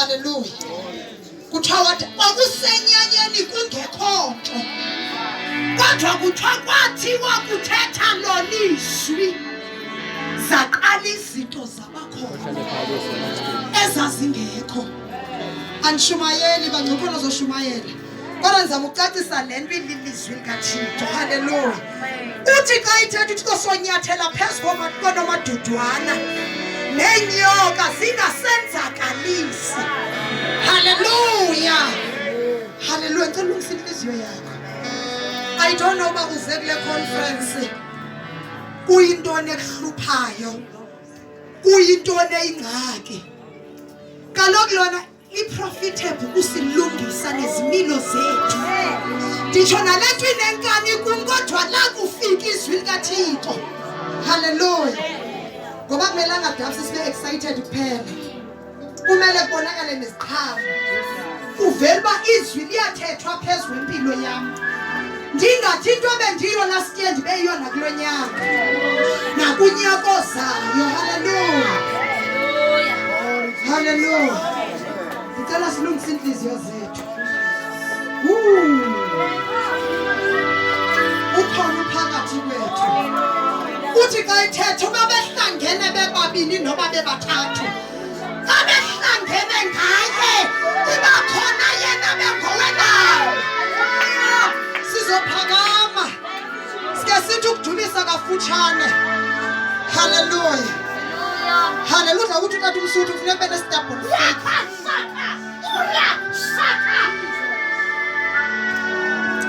Hallelujah. Kuthiwa kwakusenyanyeni kungekho nto. Kodwa kuthiwa kwathiwa kuthetha lolizwi. Zaqala izinto zabakhona ezazingekho. Anshumayeli bangcokola zoshumayela. Kodwa ndizama ukucacisa le nto ililizwi likaThixo. Hallelujah. Uthi xa ithetha uthi kosonyathela phezu konomadudwana neenyoka zingasenzakalisi. Hallelujah. Hallelujah. Ngicela ulungise inhliziyo yakho. I don't know uba uze kule conference kuyintoni ekuhluphayo, kuyintoni eyingxaki. Kaloku lona i-profitable usilungisa nezimilo zethu. Nditsho nale nto inenkani kum kodwa la kufika izwi likaThixo. Hallelujah. Ngoba kumelanga dabsi sibe excited kuphela. Kumele kubonakale neziqhamo. Uvela uba izwi liyathethwa phezu kwempilo yam. Ndingathi into bendiyo last year ndibe yiyo nakulo nyaka. Nakunyaka ozayo. Hallelujah. Hallelujah. Ngicela silungise inhliziyo zethu. Ukhona phakathi kwethu. Uthi xa ithetha uba behlangene bebabini noba bebathathu. Xa behlangene ngaye iba khona yena bengowenayo. Sizophakama. Sike sithi ukujulisa kafutshane. Hallelujah. Hallelujah. Ukuthi uthatha umsuthu kufuneka ube nestabholo.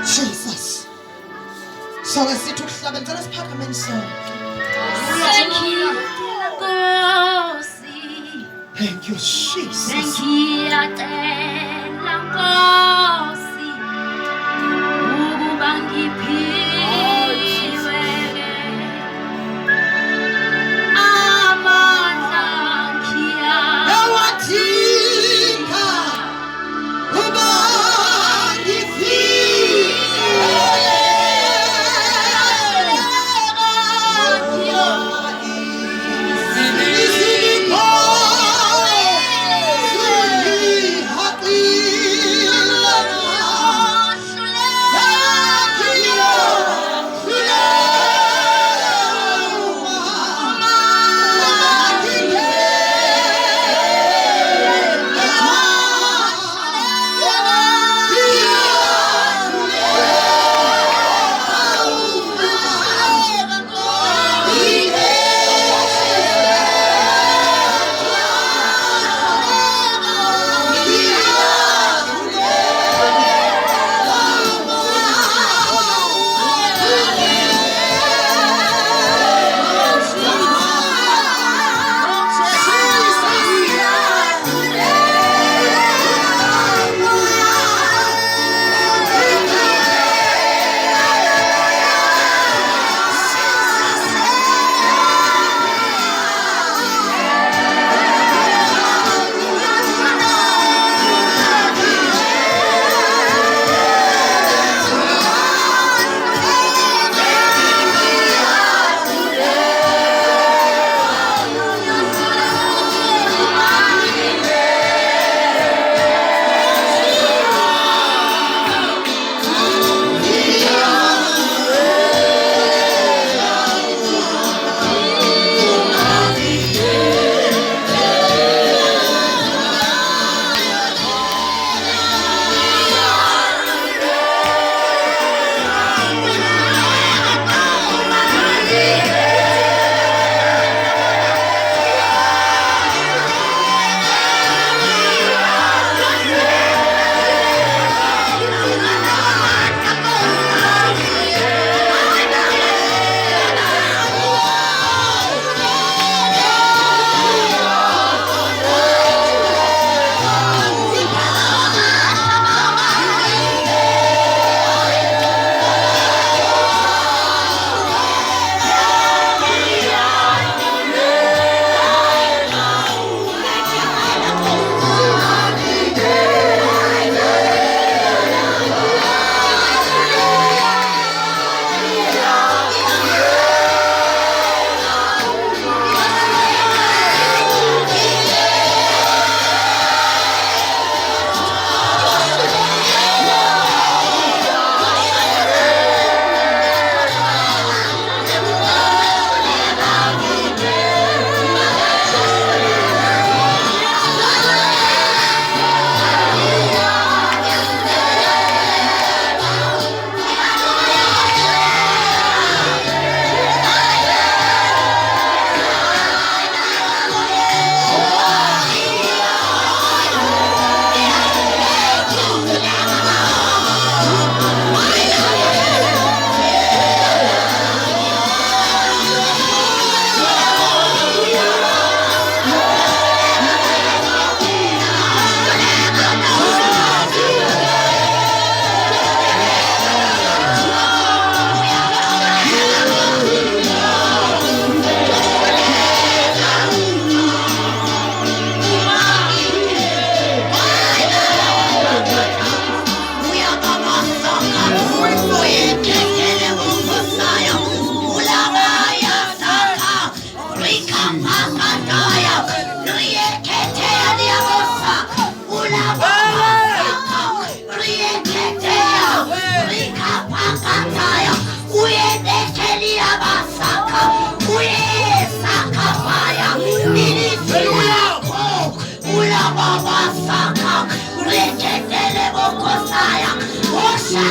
Jesus. So sithi ukuhlaba ngicela siphakameni sonke. Thank you, Jesus. Thank you, Nkosi. Ukuba ngiphiwe amandla ngiya Ewathika uba ngifile.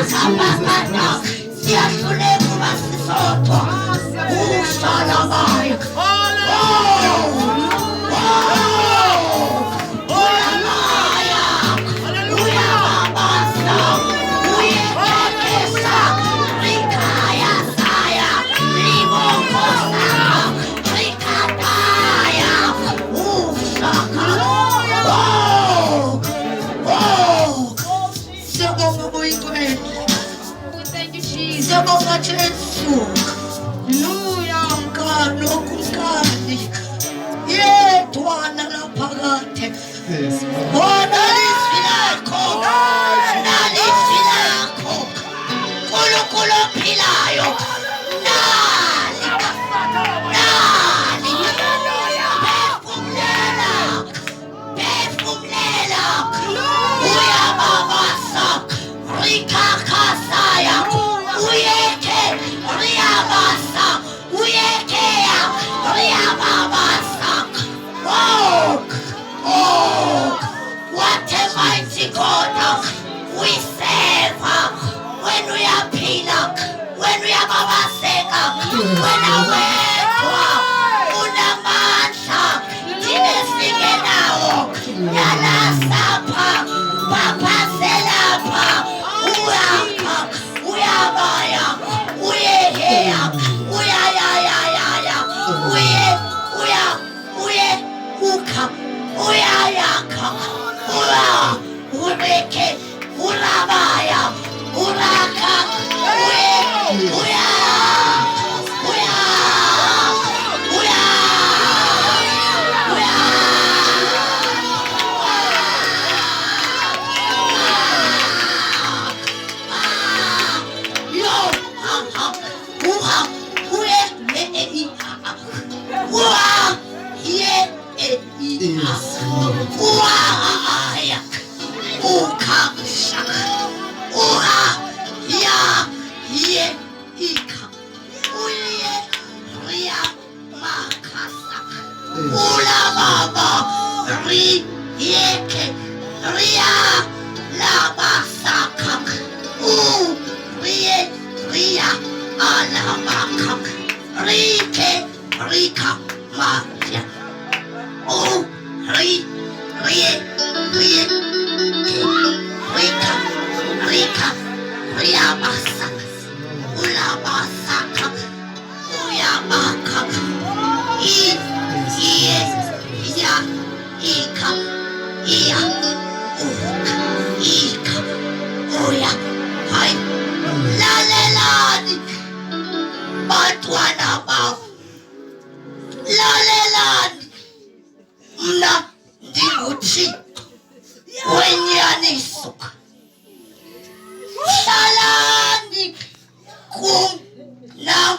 Rakapakata. Siyasulemu basisoto. Ushalamaya. Thank you, Jesus. Siyabonga Jesu. Ngano kunkani. Yedwana laphakade. Bona lizwi lakho. Nalizwi lakho. Nkulunkulu ophilayo. Phefumlela. Uyababasa. Rikakasaya. Uyeke. Riyabasa. Uyekeya. Riyababasa. What a mighty God we serve. When we are pillar, when we are babaseka, when we are unamanta, tinesike nao, yana sapa, papa selapa, uaka, uyabaya, uyehea, uyayayayaya, uka, uyayaka, ureke, urabaya, uraka, Rika Maria. Oh, Rika, Riabasa, Ulabasaka, Uyabaka, Ya, Ika, Ia, Ika, Uya, Hai, Lalelani, Batwana Bao, Lalelani, Mna, Dimuchi, Wenyanisuka. Salani kum nam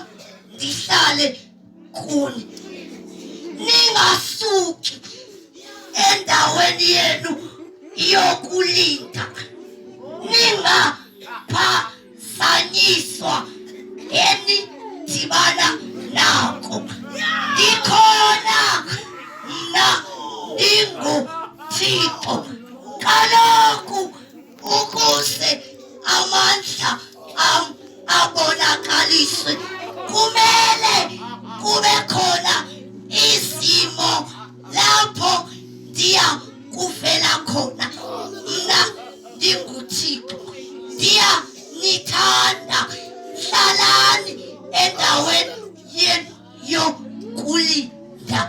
disale kuni. Ningasuki endaweni yenu yokulinda. Ningaphazanyiswa enidibana nako. Ndikhona mna ndinguThixo. Kaloku ukuze amandla abonakaliswe kumele kube khona izimo lapho ndiya kuvela khona. Mna ndinguThixo, ndiyanithanda. Hlalani endaweni yenu yokulinda.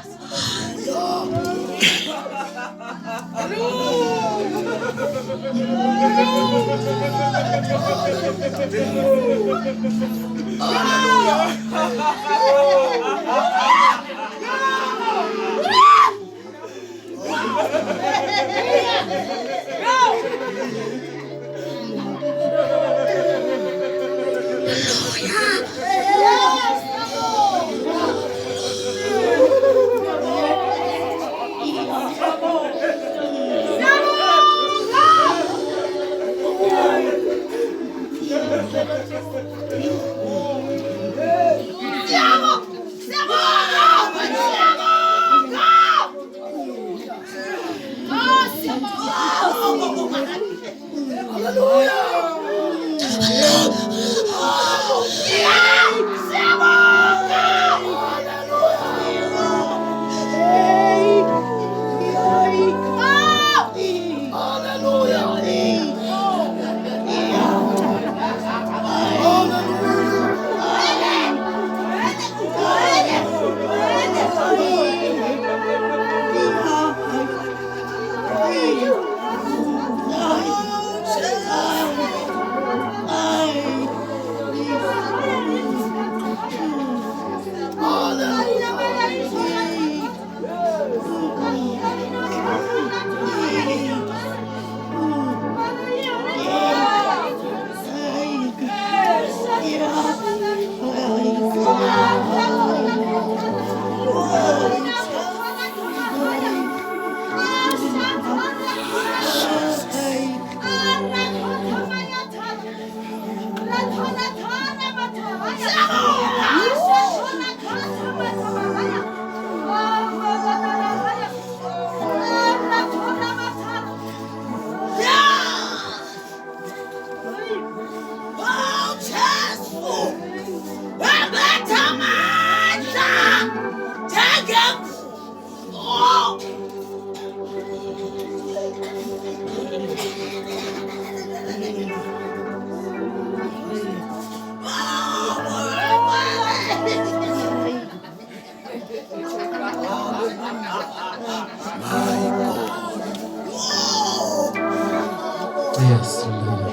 Yes, Lord.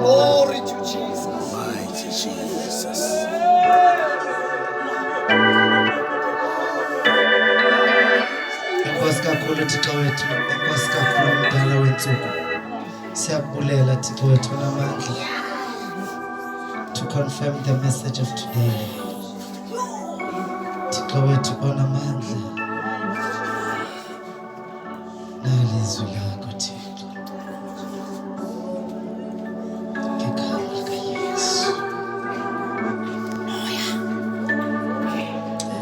Glory to Jesus. Mighty Jesus. Enkosi kakhulu Thixo wethu, enkosi kakhulu mdala wensuku. Siyakubulela Thixo wethu namandla to confirm the message of today. Thixo wethu onamandla. Nalizwi lakho Thixo. Ngegama likaYesu.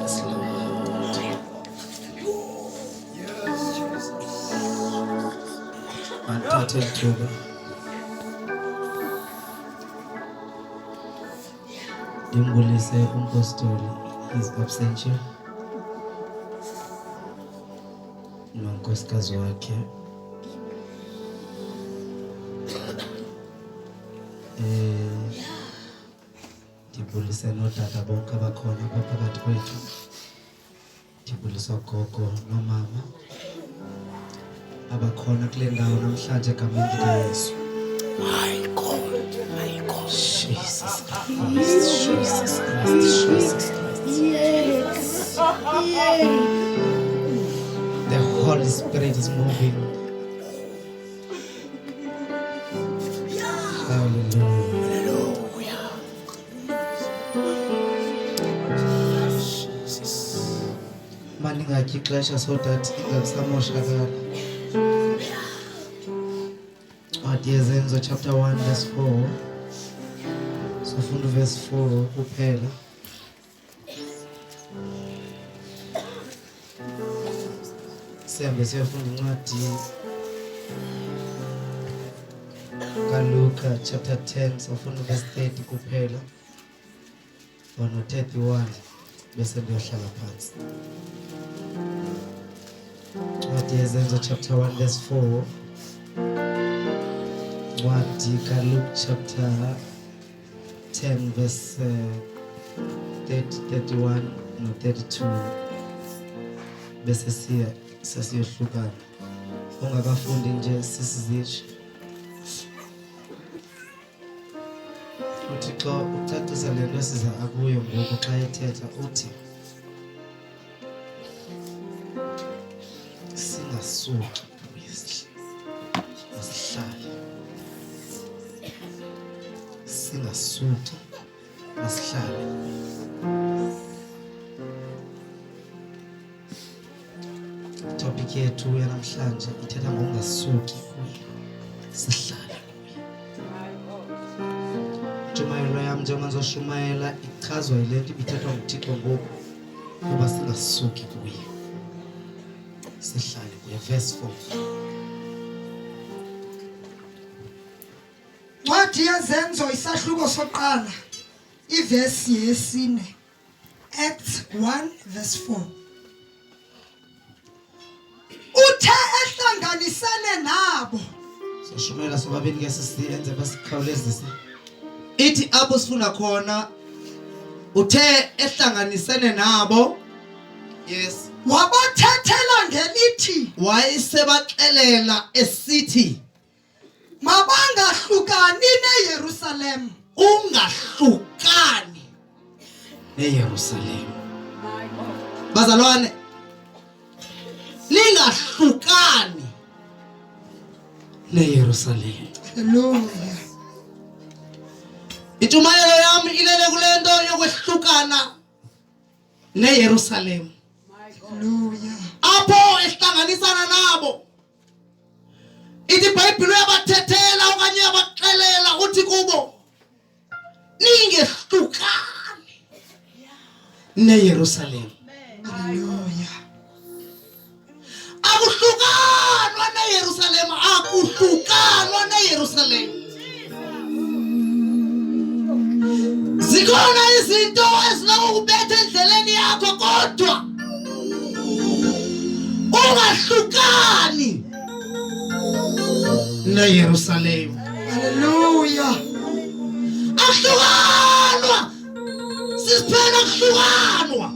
Yes, Lord. Anthathe ithuba. Ndimbulise umpostoli is absent here. Nonkosikazi wakhe. Ndibulise notata bonke abakhona apha phakathi kwethu. Ndibulise ogogo nomama abakhona kule ndawo namhlanje egameni likaYesu. My God, my God. Jesus Christ, Jesus Christ, Jesus Christ. Yes. The Holy Spirit is moving. Hallelujah. Maningatyi ixesha so that ingasamoshakala. Ezerusalema chapter 1 verse 4. Sifunda verse 4 kuphela. Sihambe siyafunda incwadi kaLuka chapter 10 sifunda verse 30 kuphela. 131 bese ndiyohlala phansi. Ezerusalema chapter 1 verse 4. Luke chapter 10 verse 30, 31 no 32 bese siyohlukana. Ungakafundi nje sisizisho uThixo ucacisa le nto siza akuyo ngoku xa ethetha uthi singasuki masihlale. Singasuki masihlale. Topic yethu yanamhlanje ithetha ngokungasuki kuye, sihlale kuye. Intshumayelo yam njengoba ndizoshumayela ichazwa yile nto ibithethwa nguThixo ngoku ukuba singasuki kuye, sihlale kuye. Verse 4. Incwadi yezenzo isahluko soqala ivesi yesine Acts 1 verse 4. Uthe ehlanganisane nabo. Sishumela sobabili ke sisiyenze basikhawulezise. Ithi apho sifuna khona uthe ehlanganisane nabo. Yes. Wabathethela ngelithi wayesebaxelela esithi mabangahlukani neYerusalem. Ungahlukani neYerusalem. Bazalwane lingahlukani neYerusalem. Hallelujah. Itumayelo yami ilele kulento yokwehlukana neYerusalem. Hallelujah. Apho ehlanganisana nabo. Ithi iBhayibheli yabathethela okanye yabaxelela uthi kubo ningehlukani neYerusalem. Hallelujah. Akuhlukanwa neYerusalem, akuhlukanwa neYerusalem. Zikhona izinto ezinokubetha endleleni yakho kodwa ungahlukani neYerusalem. Hallelujah. Akuhlukanwa. Sisiphela kuhlukanwa.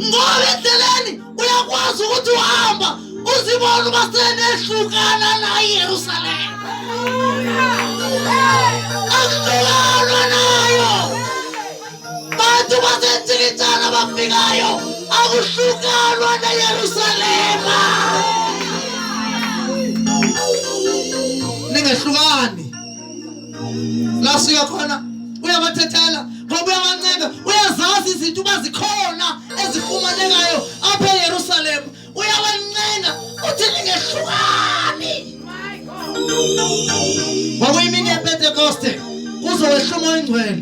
Ngoba endleleni uyakwazi ukuthi uhamba uzibone basenehlukana nayeRusalem. Akuhlukanwa nayo. Bantu basensikithana bafikayo akuhlukanwa nayeRusalema. Ningehlukani. La sika khona uyabathethela ngoba uyabanceka uyazazi izinto bazikhona ezifumanekayo apha eYerusalem uyabancenga uthi ningehlukani. Ngokuyimini yePentecoste kuzowehluma oyingcwele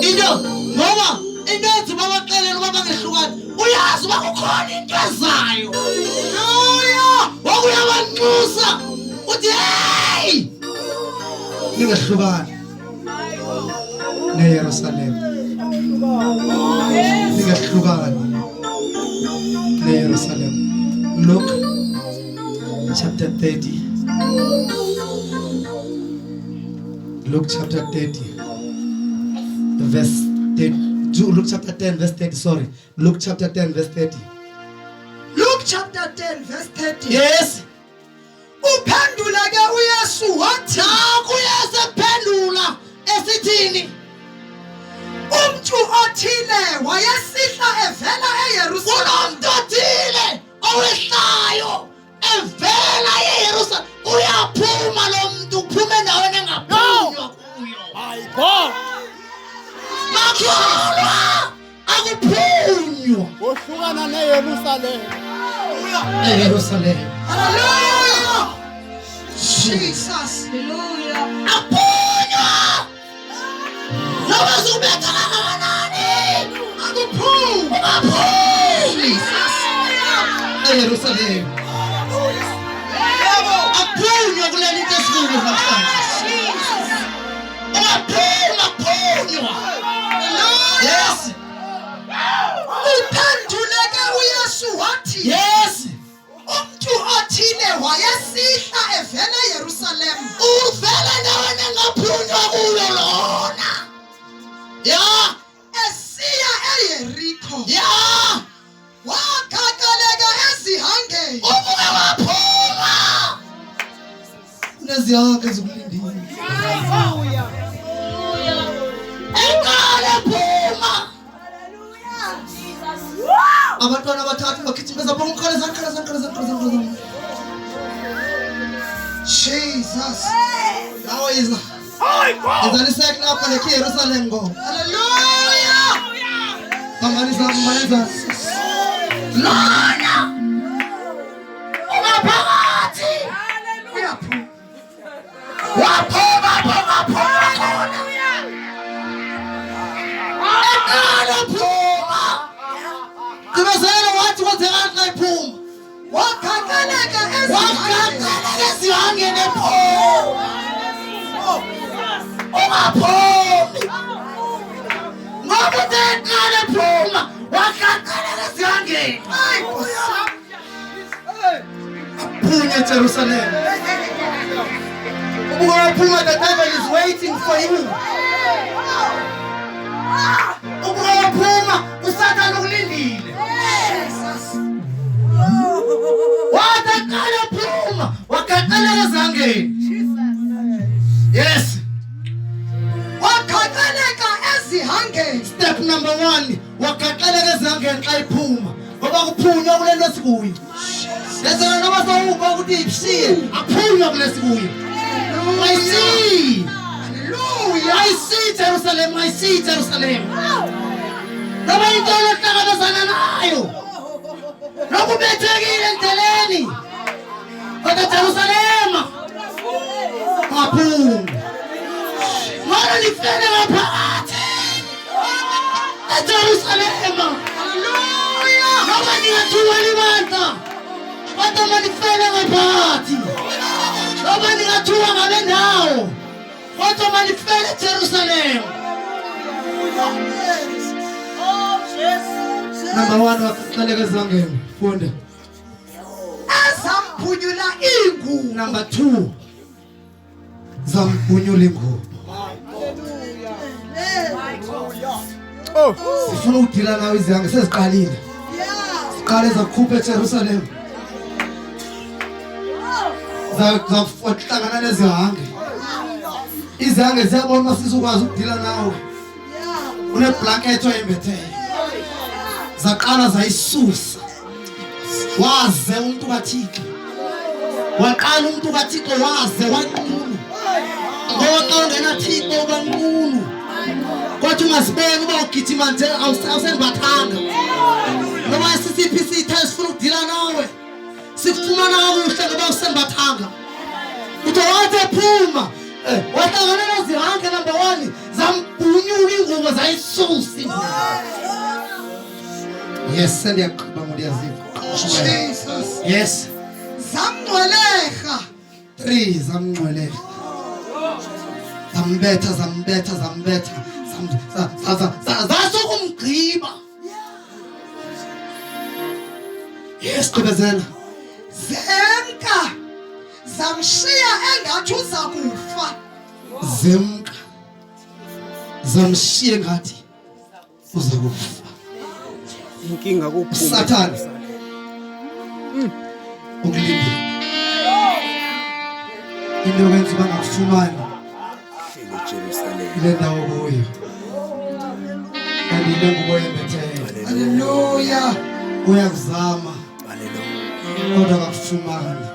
into ngoba into enzima abaxelela uba bangehlukani uyazi uba kukhona into ezayo. Haleluya. Wakuyabanxusa uthi hey ningehlukani neYerusalem. Ningehlukani neYerusalem. Luke chapter 30. Luke chapter 30 verse 30. Luke chapter 10 verse 30. Sorry. Luke chapter 10 verse 30. Luke chapter 10 verse 30. Yes. Uphendula ke uYesu wathi Yesu ephendula esithini umuntu othile wayesihla evela eYerusalem. Umuntu othile owehlayo evela eYerusalem uyaphuma lo muntu uphuma endaweni engaphunywa kuyo. Hayibo. Makholwa akuphunywa. Wohlukana neYerusalem. eYerusalem. Hallelujah. Jesus. Hallelujah. Aphunywa. Noba zubetha kangakanani akuphuma. Jesus. eYerusalem. Aphunywa kuleli nto esikuyo namhlanje. Ungaphuma aphunywa. Yes. Uphendule ke uYesu wathi Yes. umuntu othile wayesihla evela eYerusalem. Uvela endaweni engaphunywa kuyo lona. Ya. Esiya eYerikho. Ya. Wagagaleka ezihangeni. Ubuke waphuma. Kunezihanga ezikulindile. Eqale phuma. Abantwana abathathu bagijimeza bonke ukhaleza. Jesus. Nawe izwa. Izaliseke lapha eYerusalem ngo. Hallelujah. Kamaliza. Lona. Ungaphakathi. Uyaphuma. Waphuma khona. Eqale phuma. Kubezela wathi kwenzeka xa iphuma. Wagagaleka Wakaqala ezihangene pho. Ungaphumi. Ngoba uteqala phuma. Wakaqala ezihangene. Hayi Nkosi. Aphuma eJerusalem. Ungaphuma, the devil is waiting for you. Ungaphuma, uSathane ukulindile. Wakaqala phuma, wakaqala ezihangene. Yes. Wakaqaleka ezihangeni. Step number 1, wakaqala ezihangene xa iphuma. Ngoba kuphunywa kule nto esikuyo. Lezona noma sawuba ukuthi ibishiye, aphunywa kule sikuyo. I see. Hallelujah. I see Jerusalem. I see Jerusalem. Noma into ohlangabezana nayo. Nokubethekile endleleni. Kodwa Jerusalema. Aphuma. Mara nifele ngaphakathi. Jerusalema. Hallelujah. Noma ningathuka libandla. Kodwa manifele ngaphakathi. Noma ningathuka ngale ndawo. Kodwa manifele Jerusalem. Number 1, wakaqaleka ezihangene. Funda. Azampunyula ingubo. Number 2, zampunyula ingubo. Sifuna ukudila nawe izihange seziqalile. Siqale zakukhupha eJerusalem. Zakuhlangana nezihange. Izihange ziyabona sisukwazi ukudila nawe. Uneblanket oyimbetheyo. Zaqala zayisusa. Waze umuntu kaThixo. Waqala umuntu kaThixo waze wanqunu. Ngoba xa ungena Thixo ubanqunu. Kodwa ungasibeni uba ugijima nje awusembathanga. Ngoba sisiphi isitha esifuna ukudila nawe. Sikufumana kakuhle ngoba usembathanga. Uthi wathi phuma. Wahlangana nezihange number 1, zampunyula ingubo zayisusa ingubo. Yes, sendiyaqhiba ngodiyaziva. Jesus. Yes. Zamngcweleha. 3, zamngcweleha. Zambetha. Zasokumgqiba. Yes, qhubezela. Zemka. Zamshiya engathi uza kufa. Zemka. Zamshiya ngathi uza kufa. Inkinga kuphuma. Sathane. Ukulindile. Into yokwenza bangakufumani. eJerusalema. Ile ndawo kuyo. Kanti ile ngubo yembetheyo. Hallelujah. Uyakuzama. Hallelujah. Kodwa akufumani.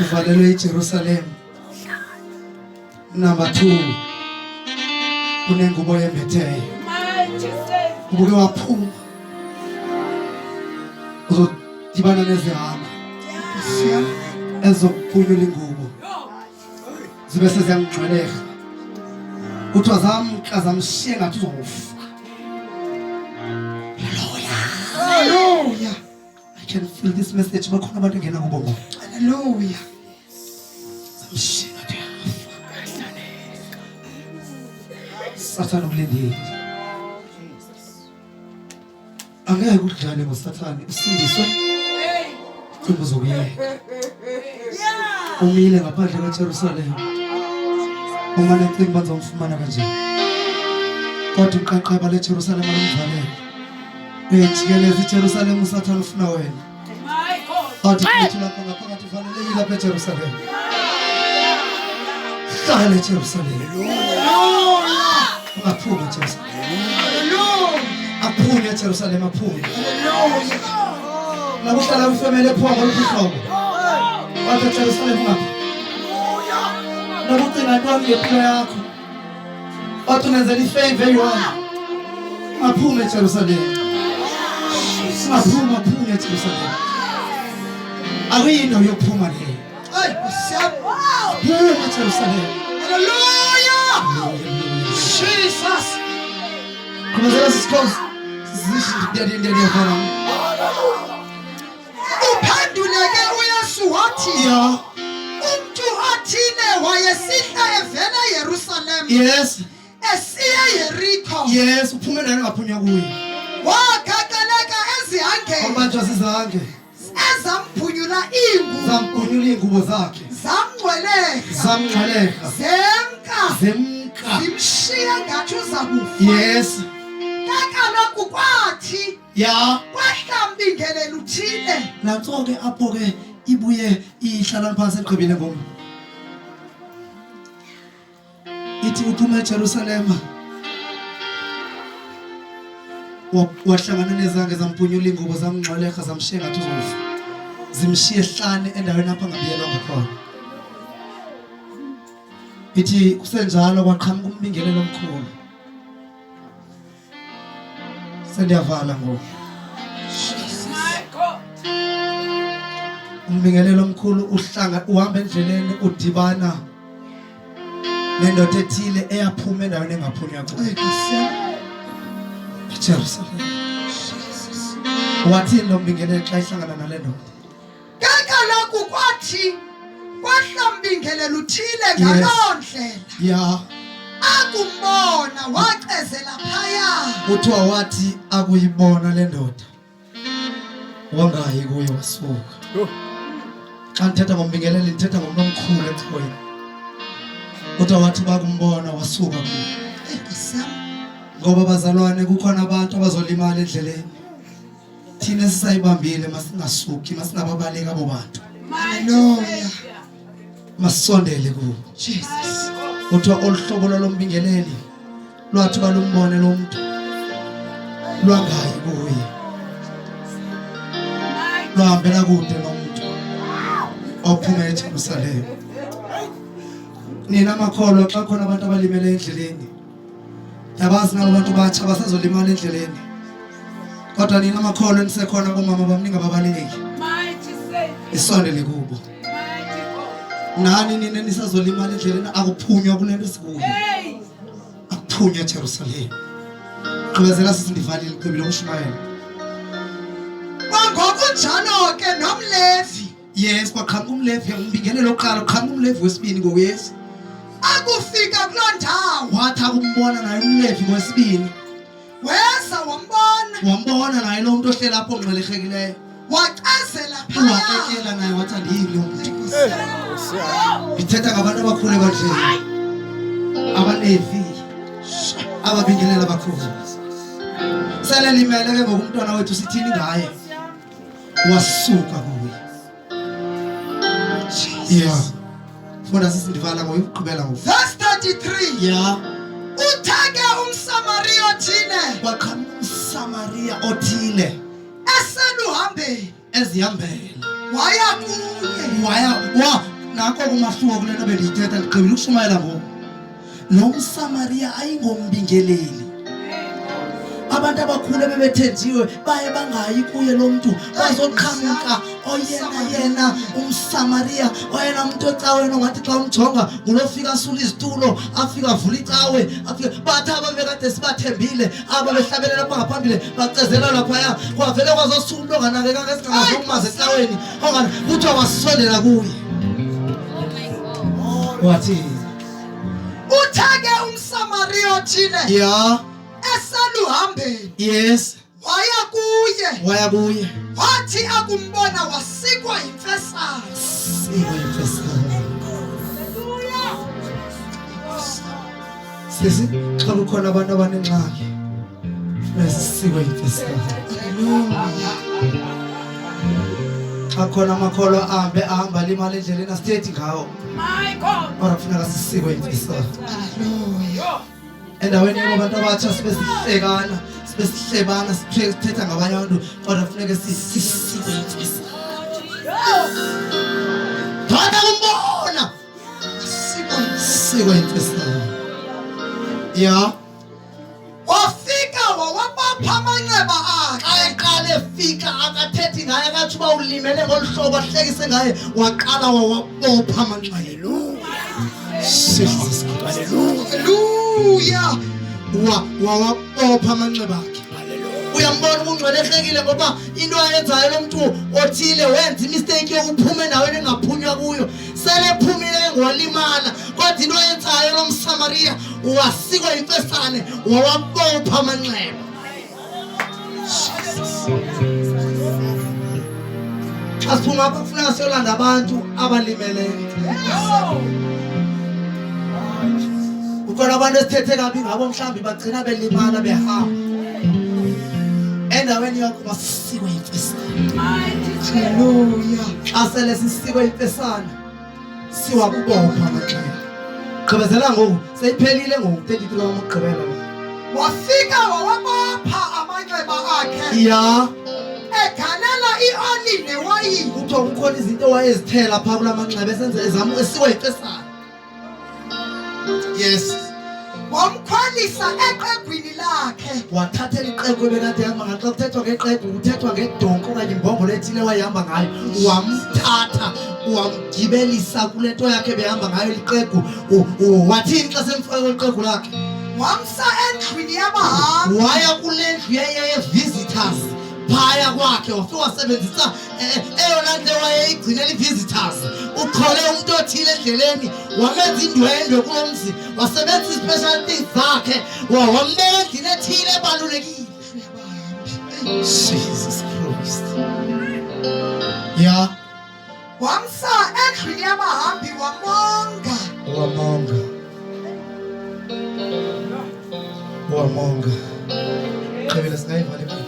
Uvalelwe eJerusalem. Number 2, unengubo yembetheyo. Ubuke waphuma. Uzodibana nezihange. Ezokuphunyula ingubo. Zibe seziyamngcweleha. Kuthiwa zamka zamshiya ngathi uzofa. Hallelujah. I can feel this message. Bakhona abantu engena kubo ngoba. Hallelujah. Zamshiya ngathi uyafa. Sathane ukulindile. Angeke udlale ngoSathane usindiswe. Cimba uzokuyeka. Umile ngaphandle kweJerusalem. Uma necinga bazomfumana kanjani. Kodwa uqaqaba leJerusalem alumvalele. Uyajikeleza eJerusalem uSathane ufuna wena. Kodwa uthi lapho ngaphakathi ufanelekile lapha eJerusalem. Hlala eJerusalem. Aphuma eJerusalem. Aphume eJerusalem aphume. Nakuhlala ufemele pho ngoluphuhlobo. Wathi eJerusalem ngapha. Nakucinga kwami ngempilo yakho. Wathi unenzela ifavor eyi-1. Aphume eJerusalem. Aphuma eJerusalem. Akuyinto yokuphuma leyo. Hayi Nkosi yami. Phuma eJerusalem. Hallelujah. Jesus. Khonzela sisikhozi. Zisho ndiyafana. Uphendule ukuthi ya umuntu othile wayesihla evela eJerusalema yes esiya eJericho yes uphume naye ngaphunya kuye wagagaleka ezihangeni abantu asizange ezampunyula ingubo zampunyula ingubo zakhe zamngcweleka zamngcweleka zemka zimshiya ngathi uza kufa yes kaloku kwathi ya kwahlambingele luthile nanso-ke apho-ke ibuye ihlala phansi eqhibile ngomu ithi uphume eJerusalema wahlangana nezange zampunyula ingubo zamngcweleka zamshiya ngathi uzofa zimshiye ehlane endaweni apha ngabiyelwa ngakhona ithi kusenjalo kwaqhamuka umbingelelo omkhulu sendiyavala ngoku umbingelelo omkhulu uhamba endleleni udibana nendoda ethile eyaphuma endaweni engaphunywa kuyo eJerusalema wathini lo mbingelelo xa ihlangana nale ndoda kaloku kwathi kwahlambingele luthile ngaloo ndlela ya akumbona wacezela phaya kuthiwa wathi akuyibona le ndoda wangayi kuye wasuka xa ndithetha ngombingelelo ndithetha ngomntu omkhulu exhoyeni kuthiwa wathi bakumbona wasuka kuye ngoba bazalwane kukhona abantu abazolimala endleleni thina sisayibambile masingasuki masingababaleka abo bantu haleluya masondele kubo Jesus kuthiwa oluhlobo lombingeleli lwathi balumbone lo muntu lwangayi kuye lwahambela kude nomuntu ophume eJerusalema nina amakholwa xa khona abantu abalimele endleleni yabazi nabo abantu batsha basazolimala endleleni kodwa nina amakholwa enisekhona bomama bamninga babaleki isondele kubo nani nina nisazolimala endleleni akuphunywa kulento esikuyo akuphunywa eJerusalema qhubezela sisindivalile iqhibi lomshumayelo kwangokunjalo ke nomlevi yes kwaqhamuka umlevi umbingelelo oqala qhamuka umlevi wesibini ngoyesi akufika kuloo ndawo wathi akumbona naye umlevi wesibini weza wambona naye lo muntu ohlela apho ngcwelekekileyo wacezela phaya wakekela naye wathi andiyili lo muntu ngithetha ngabantu abakhulu ebandleni abalevi ababingelela abakhulu sele limele ke ngokumntwana wethu sithini ngaye wasuka kuye yeah funda sisindivala ngoyuqhubela ngo verse 33 yeah uthake umSamaria othile kwaqhamuka umSamaria othile eseluhambeni ezihambela waya nakho kumahluko kulento beliyithetha liqhibile ukushumayela ngo lo mSamaria ayingombingeleli abantu abakhulu bebethenjiwe baye bangayi kuye lo muntu bazoqhamuka yena umSamaria oyena umuntu ecaweni ongathi xa umjonga ngulofika asula izitulo afika avula icawe afika bathi ababekade sibathembile ababehlabelela lapha ngaphambili bacezela laphaya kwavele kwazosuka umuntu onganakekanga esingazokumaza ecaweni ongani kuthiwa wasondela kuye wathi uthake umSamaria othile ya eseluhambeni yes waya kuye wathi akumbona wasikwa yimfesana sisi xa kukhona abantu abanengxaki esisikwa yimfesana xa khona amakholwa ahamba limali endleleni asithethi ngawo kodwa kufuneka sisikwe yimfesana endaweni yabantu abatsha sibesihlekana sibesihlebana sithetha ngabanye abantu kodwa kufuneka sisikwe yimfesana Bana kumbona sikwe yimfesana ya wafika wawabapha amanxeba akhe aqale efika akathethi ngaye akathi uba ulimele ngoluhlobo ahlekise ngaye waqala wawabopha amanxeba haleluya wawabopha amanxeba akhe uyambona ubungcwele ujwayelekile ngoba into ayenzayo lo muntu othile wenza imistake yokuphuma endaweni engaphunywa kuyo sele ephumile ngolimala kodwa into ayenzayo lo mSamaria wasikwa imfesane wawabopha amanxeba. Asiphuma apha kufuneka siyolanda abantu abalimeleyo. Ukhona abantu esithethe kabi ngabo mhlawumbe bagcina belimala behamba endaweni yakho basikwe imfesane. Hallelujah. Xa sele sisikwe imfesane siwabopha amanxeba. Gqibezela ngoku seyiphelile ngoku 33 wamagqibela. Wafika wawabopha amanxeba akhe. Ya Egalela ioli newayini. kuthiwa kukhona izinto wayezithela phaa kula manxeba esenze ezama esikwe imfesane. Yes. Wamkhwelisa eqegwini lakhe. Wathathela iqegu ebekade ihamba ngayo. Xa kuthethwa ngeqegu kuthethwa ngedonko okanye imbombolo ethile wayehamba ngayo. Wamthatha wamgibelisa kule nto yakhe ebehamba ngayo liqegu. Wathini xa semfake kweli qegu lakhe? Wamsa endlwini yabahambi. Waya kule ndlu ye-visitors phaya kwakhe wafika wasebenzisa eyona nto wayeyigcinela i-visitors. Ukhole umuntu othile endleleni wamenza indwendwe kulo mzi wasebenzisa i-special things zakhe wambeka endlini ethile ebalulekile. Jesus Christ. Ya Wamsa endlwini yabahambi wamonga. Wamonga qhubela singayivala imini.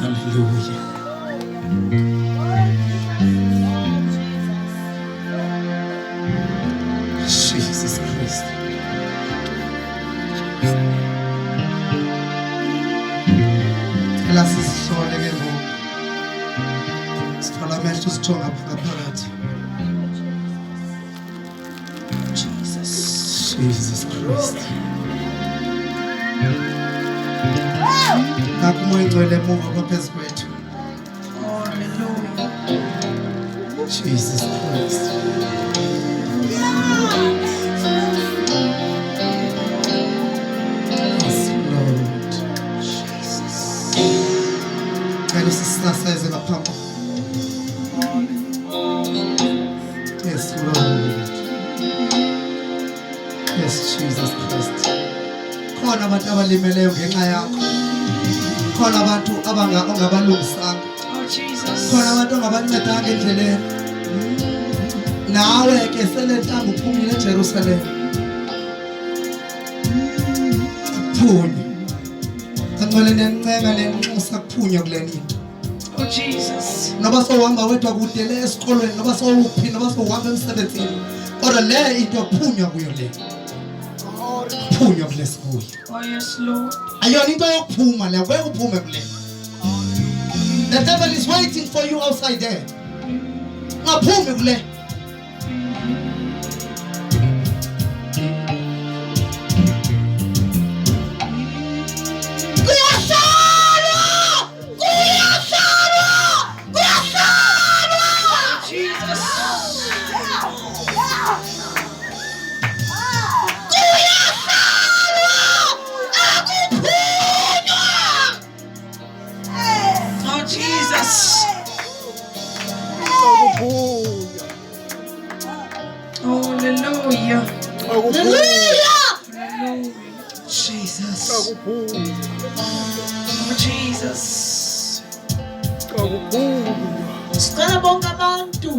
Hallelujah. Jesus Christ. Ela sisihlole ke ngoku. Sifala amehlo sithonga phakathi. Jesus Christ. Nakumoya ingcwele emuva kwaphezu kwethu. Jesus Christ. Yes, Lord. Jesus. Cela sisaseze ngaphambi. Yes, Lord. Yes, Jesus Christ. Khona abantu abalimeleyo ngenxa yakho. Khona abantu ongabalungisanga. Oh, Jesus. Khona abantu ongabancedanga endleleni. Nawe ke sele mhlawumbe uphumile eJerusalema. Kuphunywa. Angcwele nencenga nenxusa kuphunywa kule nto. Oh, Jesus. Noba sowuhamba wedwa kude le esikolweni noba sowuphi noba sowuhamba emsebenzini. Kodwa le into kuphunywa kuyo le. Kuphunywa kule sikuyo. Oh, yes, Lord. Ayona into yokuphuma le aweke uphume kule. The devil is waiting for you outside there. Ngaphumi kule. Hallelujah. Hallelujah. Jesus. Oh, Jesus. Sicela bonke abantu.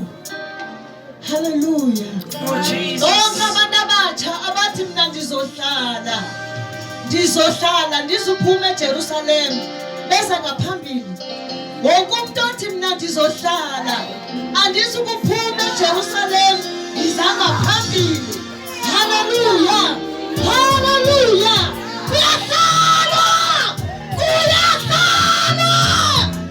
Hallelujah. Oh, Jesus. Bonke abantu abatsha abathi mina ndizohlala ndizophuma eJerusalema bese ngaphambili. Wonke umuntu othi mina ndizohlala andizukuphuma eJerusalema izanga phambili. Hallelujah.